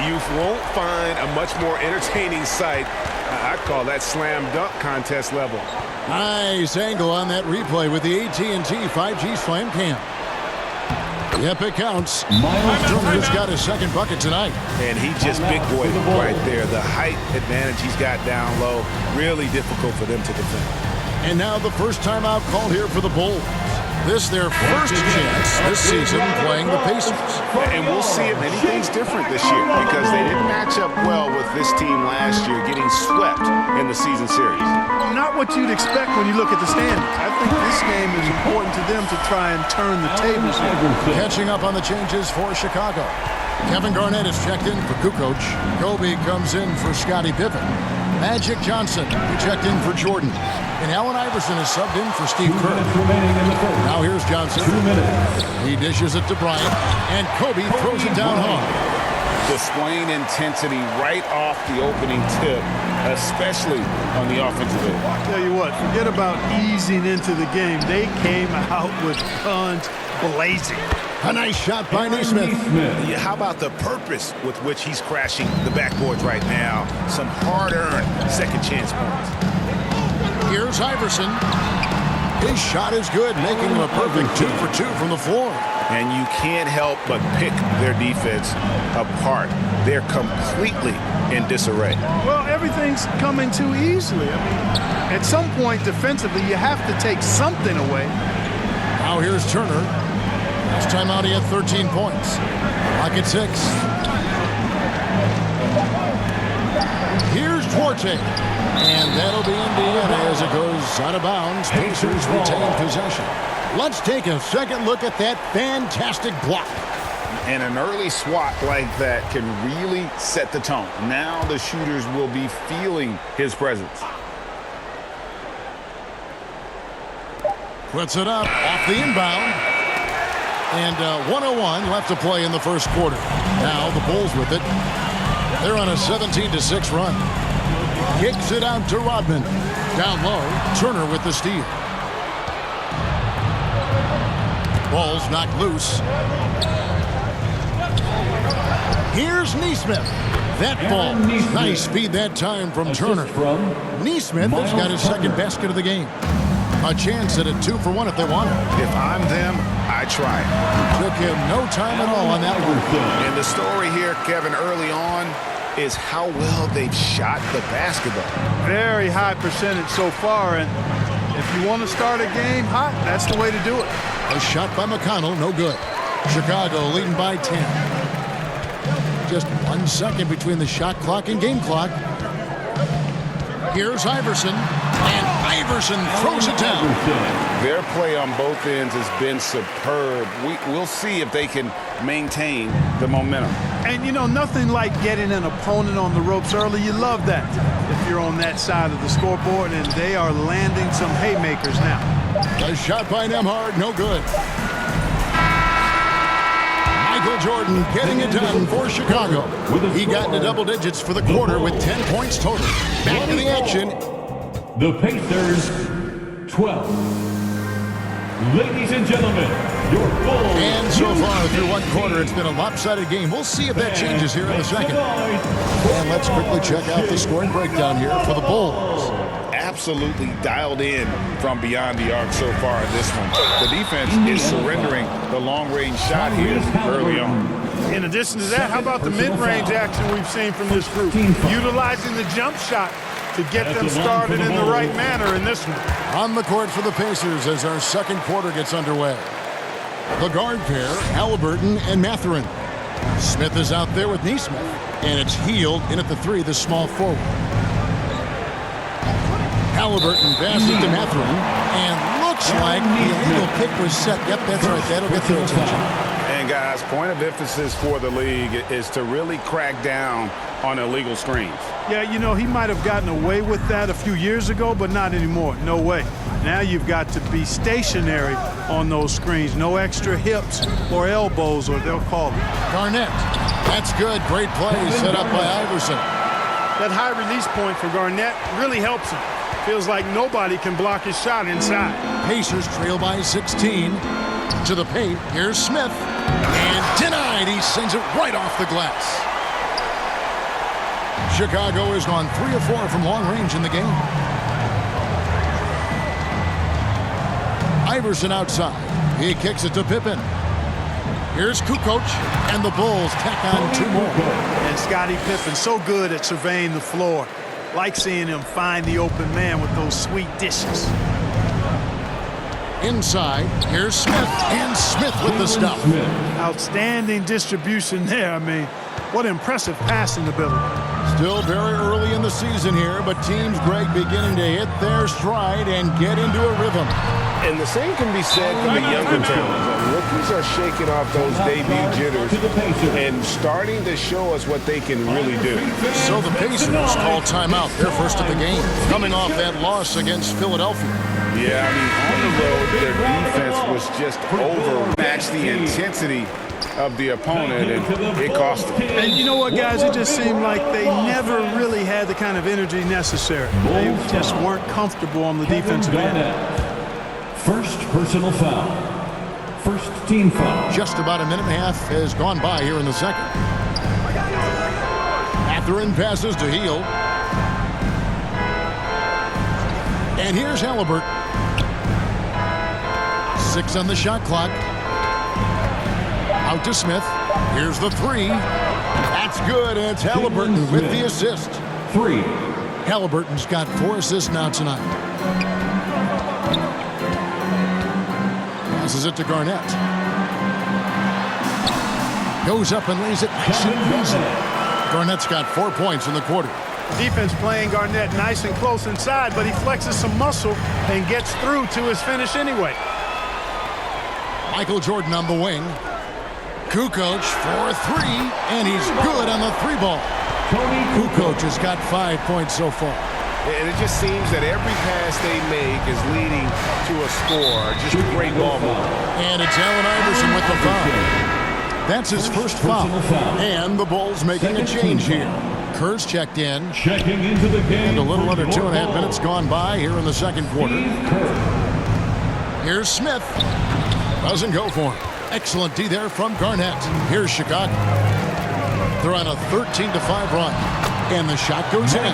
You won't find a much more entertaining sight. I call that slam dunk contest level. Nice angle on that replay with the AT&T 5G Slam Cam. Yep, it counts. Miles Turner's got his second bucket tonight. And he just big boy right there. The height advantage he's got down low, really difficult for them to defend. And now the first timeout called here for the Bulls. This their first chance this season playing the Pacers. And we'll see if anything's different this year because they didn't match up well with this team last year, getting swept in the season series. Not what you'd expect when you look at the standings. I think this game is important to them to try and turn the tables here. Catching up on the changes for Chicago. Kevin Garnett is checked in for Kukoc. Kobe comes in for Scottie Pippen. Magic Johnson, he checked in for Jordan. And Allen Iverson is subbed in for Steve Kerr. Now here's Johnson. 2 minutes. He dishes it to Bryant. And Kobe throws it down hard. Displaying intensity right off the opening tip, especially on the offensive end. I'll tell you what, forget about easing into the game. They came out with guns blazing. A nice shot by Nesmith. Yeah, how about the purpose with which he's crashing the backboards right now? Some hard-earned second chance points. Here's Iverson. His shot is good, making him a perfect 2 for 2 from the floor. And you can't help but pick their defense apart. They're completely in disarray. Well, everything's coming too easily. I mean, at some point defensively, you have to take something away. Now here's Turner. Last time out, he had 13 points. Clock at 6. Here's Duarte. And that'll be Indiana as it goes out of bounds. Pacers retain possession. Let's take a second look at that fantastic block. And an early swat like that can really set the tone. Now the shooters will be feeling his presence. Puts it up off the inbound. And 1:01 left to play in the first quarter. Now the Bulls with it. They're on a 17-6 run. Kicks it out to Rodman. Down low, Turner with the steal. Ball's knocked loose. Here's Nesmith. That ball. Nice speed that time from Turner. Nesmith has got his second basket of the game. A chance at a 2 for 1 if they want it. If I'm them, I try. Took him no time at all on that one. And the story here, Kevin, early on is how well they've shot the basketball. Very high percentage so far, and if you want to start a game hot, that's the way to do it. A shot by McConnell, no good. Chicago leading by 10. Just 1 second between the shot clock and game clock. Here's Iverson, and Iverson throws it down. Their play on both ends has been superb. We'll see if they can maintain the momentum. And, you know, nothing like getting an opponent on the ropes early. You love that if you're on that side of the scoreboard, and they are landing some haymakers now. A shot by Nembhard, no good. Michael Jordan getting it done for Chicago. He got into double digits for the quarter with 10 points total. Back to the action. The Pacers 12. Ladies and gentlemen, your Bulls. And so far through one quarter, it's been a lopsided game. We'll see if that changes here in the second. And let's quickly check out the scoring breakdown here for the Bulls. Absolutely dialed in from beyond the arc so far in this one. The defense is surrendering the long-range shot here early on. In addition to that, how about the mid-range action we've seen from this group? Utilizing the jump shot to get them started in the right manner in this one. On the court for the Pacers as our second quarter gets underway. The guard pair, Halliburton and Mathurin. Smith is out there with Nesmith. And it's Hield in at the 3, the small forward. Halliburton passes to Mathurin. And looks like the illegal kick was set. Yep, that's right. That'll get their attention. And guys, point of emphasis for the league is to really crack down on illegal screens. Yeah, you know, he might have gotten away with that a few years ago, but not anymore. No way. Now you've got to be stationary on those screens. No extra hips or elbows, or they'll call it. Garnett. That's good. Great play set up by Iverson. That high release point for Garnett really helps him. Feels like nobody can block his shot inside. Pacers trail by 16. To the paint. Here's Smith. And denied. He sends it right off the glass. Chicago has gone 3 of 4 from long range in the game. Iverson outside. He kicks it to Pippen. Here's Kukoc, and the Bulls tack on 2 more. And Scottie Pippen, so good at surveying the floor. Like seeing him find the open man with those sweet dishes. Inside, here's Smith, and Smith with the stuff. Outstanding distribution there. I mean, what impressive passing ability. Still very early in the season here, but teams, Greg, beginning to hit their stride and get into a rhythm. And the same can be said for the younger talent. Rookies are shaking off those debut jitters and starting to show us what they can really do. So the Pacers call timeout. They're first of the game, coming off that loss against Philadelphia. Yeah, I mean, on the road, their defense was just overmatched the intensity of the opponent, and it cost them. And you know what, guys? It just seemed like they never really had the kind of energy necessary. They just weren't comfortable on the defensive end. First personal foul. First team foul. Just about a minute and a half has gone by here in the second. Mathurin passes to Hield. And here's Halliburton. 6 on the shot clock. Out to Smith. Here's the 3. That's good, and it's Halliburton with the assist. 3. Halliburton's got 4 assists now tonight. Passes it to Garnett. Goes up and lays it nice and easy. Garnett's got 4 points in the quarter. Defense playing Garnett nice and close inside, but he flexes some muscle and gets through to his finish anyway. Michael Jordan on the wing. Kukoc for 3, and he's good on the 3 ball. Kukoc has got 5 points so far. And it just seems that every pass they make is leading to a score. Just great ball movement. And it's Allen Iverson with the foul. That's his first foul. And the Bulls making a change here. Kerr's checked in. Checking into the game. And a little under 2.5 minutes gone by here in the second quarter. Here's Smith. Doesn't go for him. Excellent D there from Garnett. Here's Chicago. They're on a 13-5 run. And the shot goes in.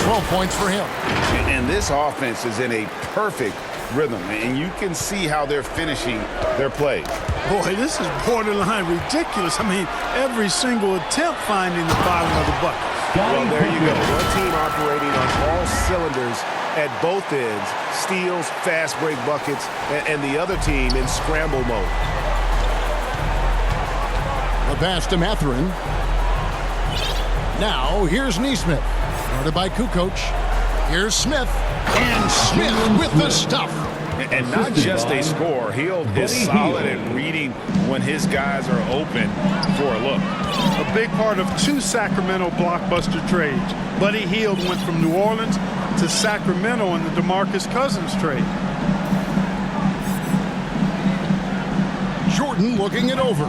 12 points for him. And this offense is in a perfect rhythm, and you can see how they're finishing their play. Boy, this is borderline ridiculous. I mean, every single attempt finding the bottom of the bucket. Well, there you go. One team operating on all cylinders at both ends. Steals, fast break buckets, and the other team in scramble mode. The pass to Mathurin. Now, here's Nesmith. Guarded by Kukoc. Here's Smith. And Smith with the stuff. And not just a score. Hield is solid at reading when his guys are open for a look. A big part of 2 Sacramento blockbuster trades. Buddy Hield went from New Orleans to Sacramento in the DeMarcus Cousins trade. Jordan looking it over.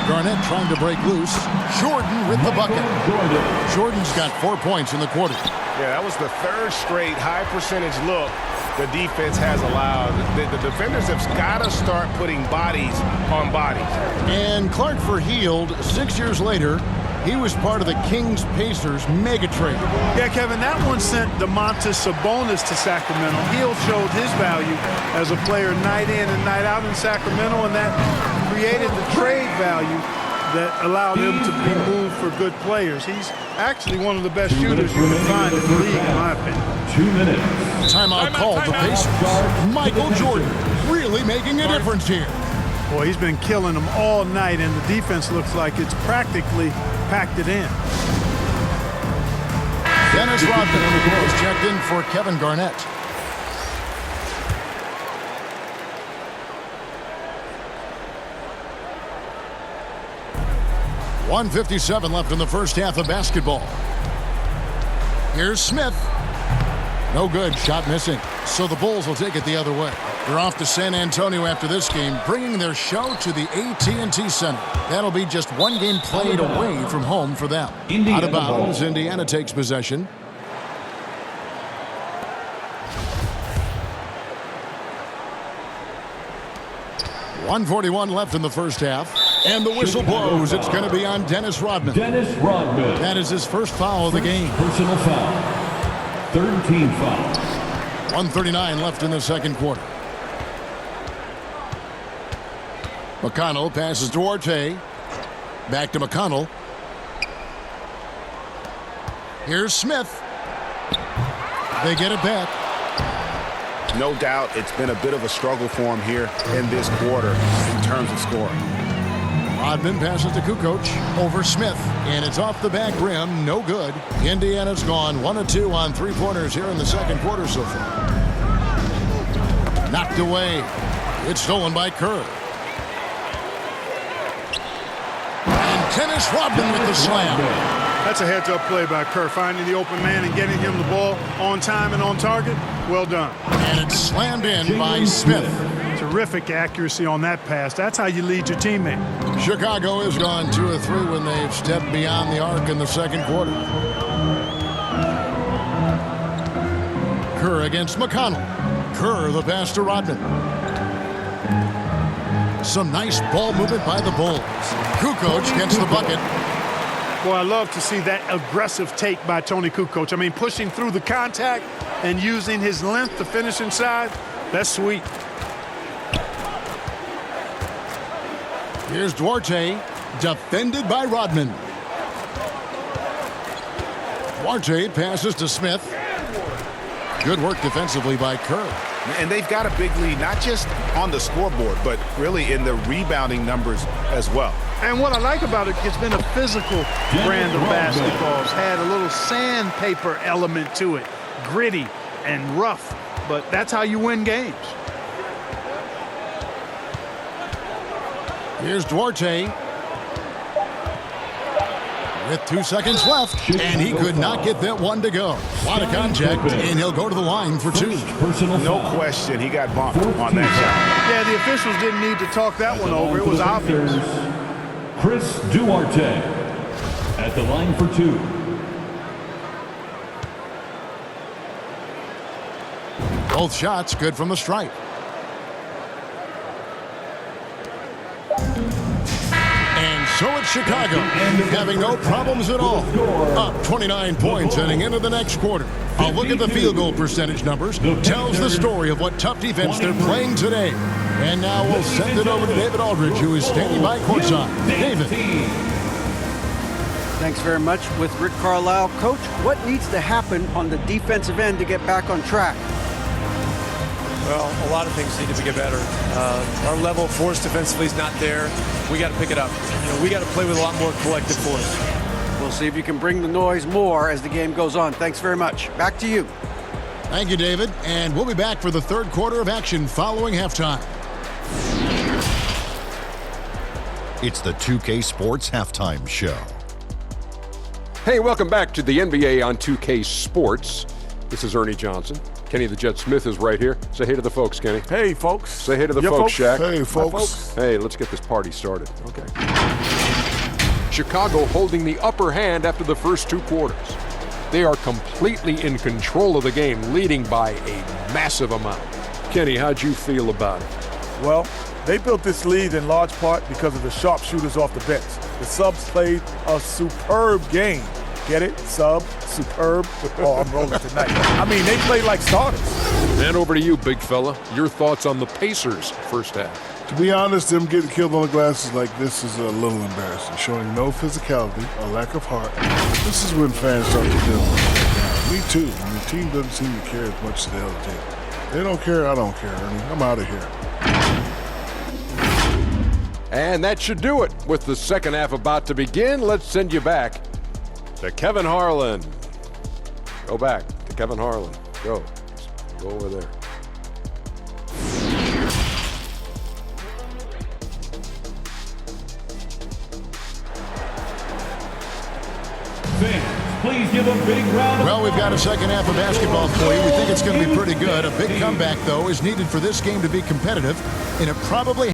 Garnett trying to break loose. Jordan with the bucket. Jordan's got 4 points in the quarter. Yeah, that was the 3rd straight high percentage look the defense has allowed. The defenders have got to start putting bodies on bodies. And Clark for Hield, 6 years later, he was part of the Kings-Pacers mega trade. Yeah, Kevin, that one sent Domantas Sabonis to Sacramento. Hield showed his value as a player night in and night out in Sacramento, and that created the trade value that allowed him to be moved for good players. He's actually one of the best shooters you can find in the league, in my opinion. 2 minutes. Timeout called the Pacers. Michael Jordan really making a difference here. Boy, he's been killing them all night, and the defense looks like it's practically packed it in. Dennis Rodman is checked in for Kevin Garnett. .157 left in the first half of basketball. Here's Smith. No good. Shot missing. So the Bulls will take it the other way. They're off to San Antonio after this game, bringing their show to the AT&T Center. That'll be just 1 game played away from home for them. Out of bounds, Indiana takes possession. .141 left in the first half. And the whistle blows. It's going to be on Dennis Rodman. Dennis Rodman. That is his first foul of the game. Personal foul. Third team foul. 1:39 left in the second quarter. McConnell passes Duarte. Back to McConnell. Here's Smith. They get it back. No doubt it's been a bit of a struggle for him here in this quarter in terms of scoring. Rodman passes to Kukoc over Smith, and it's off the back rim. No good. Indiana's gone 1 of 2 on three-pointers here in the second quarter so far. Knocked away. It's stolen by Kerr. And Dennis Rodman with the slam. That's a heads-up play by Kerr, finding the open man and getting him the ball on time and on target. Well done. And it's slammed in by Smith. Terrific accuracy on that pass. That's how you lead your teammate. Chicago has gone 2 of 3 when they've stepped beyond the arc in the second quarter. Kerr against McConnell. Kerr the pass to Rodman. Some nice ball movement by the Bulls. Kukoc gets the bucket. Boy, I love to see that aggressive take by Tony Kukoc. I mean, pushing through the contact and using his length to finish inside. That's sweet. Here's Duarte, defended by Rodman. Duarte passes to Smith. Good work defensively by Kerr. And they've got a big lead, not just on the scoreboard, but really in the rebounding numbers as well. And what I like about it, it's been a physical brand of basketball. It's had a little sandpaper element to it. Gritty and rough, but that's how you win games. Here's Duarte. With 2 seconds left, and he could not get that one to go. A lot of contact, and he'll go to the line for 2. No question, he got bumped on that shot. Yeah, the officials didn't need to talk that one over. It was obvious. Chris Duarte at the line for 2. Both shots good from the stripe. And so it's Chicago, having no problems at all. Up 29 points heading into the next quarter. A look at the field goal percentage numbers tells the story of what tough defense they're playing today. And now we'll send it over to David Aldridge, who is standing by courtside. David. Thanks very much. With Rick Carlisle. Coach, what needs to happen on the defensive end to get back on track? Well, a lot of things need to get better. Our level of force defensively is not there. We got to pick it up. We got to play with a lot more collective force. We'll see if you can bring the noise more as the game goes on. Thanks very much. Back to you. Thank you, David. And we'll be back for the third quarter of action following halftime. It's the 2K Sports Halftime Show. Hey, welcome back to the NBA on 2K Sports. This is Ernie Johnson. Kenny the Jet Smith is right here. Say hey to the folks, Kenny. Hey, folks. Say hey to the folks, Shaq. Hey, folks. Hey, let's get this party started. Okay. Chicago holding the upper hand after the first 2 quarters. They are completely in control of the game, leading by a massive amount. Kenny, how'd you feel about it? Well, they built this lead in large part because of the sharpshooters off the bench. The subs played a superb game. Get it? Sub, superb. Oh, I'm rolling tonight. I mean, they played like starters. And over to you, big fella. Your thoughts on the Pacers' first half? To be honest, them getting killed on the glass like this is a little embarrassing. Showing no physicality, a lack of heart. This is when fans start to deal with it. Me too. I mean, the team doesn't seem to care as much as the other team. They don't care, I don't care, Ernie. I'm out of here. And that should do it. With the second half about to begin, let's send you back to Kevin Harlan. Go back to Kevin Harlan. Go over there. Fans, please give a big round of Well, we've got a second half of basketball for you. We think it's going to be pretty good. A big comeback, though, is needed for this game to be competitive, and it probably